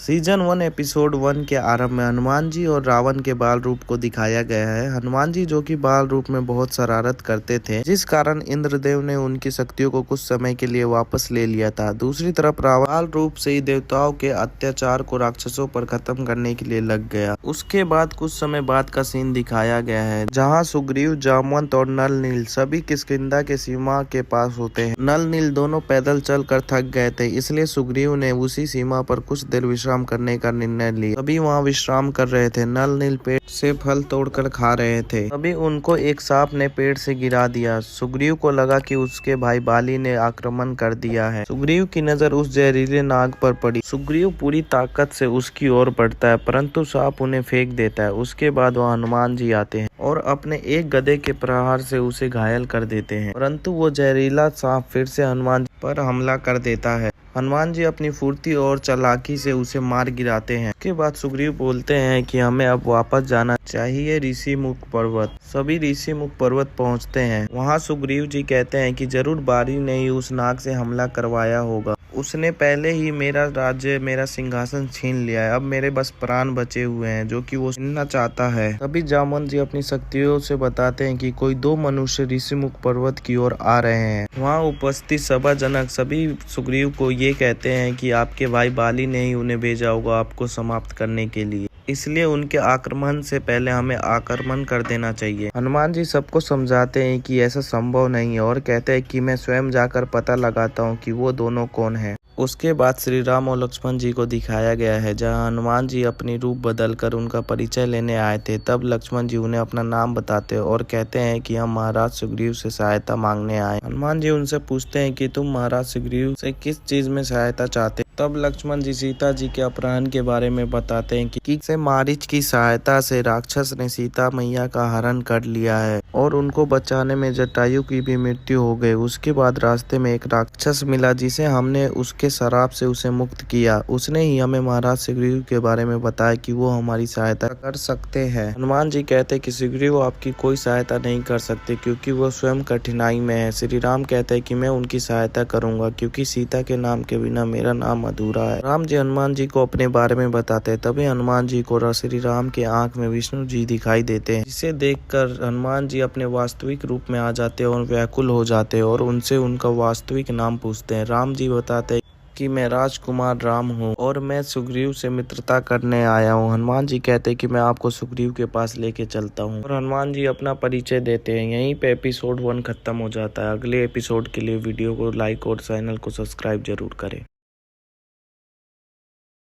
Season 1 episode 1 के आरंभ में हनुमान जी और रावण के बाल रूप को दिखाया गया है। हनुमान जी जो कि बाल रूप में बहुत शरारत करते थे, जिस कारण इंद्रदेव ने उनकी शक्तियों को कुछ समय के लिए वापस ले लिया था। दूसरी तरफ रावण बाल रूप से ही देवताओं के अत्याचार को राक्षसों पर खत्म करने के लिए लग गया। उसके बाद कुछ समय बाद का सीन दिखाया गया है, जहाँ सुग्रीव, जामवंत और नल नील सभी किष्किंधा के सीमा के पास होते हैं। नल नील दोनों पैदल चल कर थक गए थे, इसलिए सुग्रीव ने उसी सीमा पर कुछ देर विश्राम करने का निर्णय लिया। तभी वहाँ विश्राम कर रहे थे। नल नील पेड़ से फल तोड़कर खा रहे थे, तभी उनको एक सांप ने पेड़ से गिरा दिया। सुग्रीव को लगा कि उसके भाई बाली ने आक्रमण कर दिया है। सुग्रीव की नजर उस जहरीले नाग पर पड़ी। सुग्रीव पूरी ताकत से उसकी ओर बढ़ता है, परंतु सांप उन्हें फेंक देता है। उसके बाद वह हनुमान जी आते हैं और अपने एक गदे के प्रहार से उसे घायल कर देते हैं, परंतु वो जहरीला सांप फिर से हनुमान जी पर हमला कर देता है। हनुमान जी अपनी फुर्ती और चालाकी से उसे मार गिराते हैं। उसके बाद सुग्रीव बोलते हैं कि हमें अब वापस जाना चाहिए ऋषि मुख पर्वत। सभी ऋषि मुख पर्वत पहुंचते हैं। वहां सुग्रीव जी कहते हैं कि जरूर बाली ने ही उस नाग से हमला करवाया होगा। उसने पहले ही मेरा राज्य, मेरा सिंहासन छीन लिया है। अब मेरे बस प्राण बचे हुए हैं जो कि वो छीनना चाहता है। तभी जामवंत जी अपनी शक्तियों से बताते हैं कि कोई 2 मनुष्य ऋषिमुख पर्वत की ओर आ रहे हैं। वहाँ उपस्थित सभाजनक सभी सुग्रीव को ये कहते हैं कि आपके भाई बाली ने ही उन्हें भेजा होगा आपको समाप्त करने के लिए, इसलिए उनके आक्रमण से पहले हमें आक्रमण कर देना चाहिए। हनुमान जी सबको समझाते हैं कि ऐसा संभव नहीं है और कहते हैं कि मैं स्वयं जाकर पता लगाता हूँ कि वो दोनों कौन है। उसके बाद श्री राम और लक्ष्मण जी को दिखाया गया है, जहां हनुमान जी अपनी रूप बदलकर उनका परिचय लेने आए थे। तब लक्ष्मण जी उन्हें अपना नाम बताते और कहते हैं कि हम महाराज सुग्रीव से सहायता मांगने आए। हनुमान जी उनसे पूछते हैं कि तुम महाराज सुग्रीव से किस चीज में सहायता चाहते। तब लक्ष्मण जी सीता जी के अपहरण के बारे में बताते हैं कि से मारीच की सहायता से राक्षस ने सीता मैया का हरण कर लिया है और उनको बचाने में जटायु की भी मृत्यु हो गई। उसके बाद रास्ते में एक राक्षस मिला जिसे हमने उसके शराब से उसे मुक्त किया। उसने ही हमें महाराज सुग्रीव के बारे में बताया कि वो हमारी सहायता कर सकते हैं। हनुमान जी कहते कि सुग्रीव आपकी कोई सहायता नहीं कर सकते क्योंकि वो स्वयं कठिनाई में है। श्री राम कहते हैं कि मैं उनकी सहायता करूंगा क्योंकि सीता के नाम के बिना मेरा नाम अधूरा है। राम जी हनुमान जी को अपने बारे में बताते हैं। तभी हनुमान जी को श्री राम के आंख में विष्णु जी दिखाई देते हैं, जिसे देखकर हनुमान जी अपने वास्तविक रूप में आ जाते हैं और व्याकुल हो जाते हैं और उनसे उनका वास्तविक नाम पूछते हैं। राम जी बताते हैं कि मैं राजकुमार राम हूँ और मैं सुग्रीव से मित्रता करने आया हूँ। हनुमान जी कहते हैं कि मैं आपको सुग्रीव के पास लेके चलता हूँ और हनुमान जी अपना परिचय देते हैं। यहीं पे एपिसोड 1 खत्म हो जाता है। अगले एपिसोड के लिए वीडियो को लाइक और चैनल को सब्सक्राइब जरूर करें।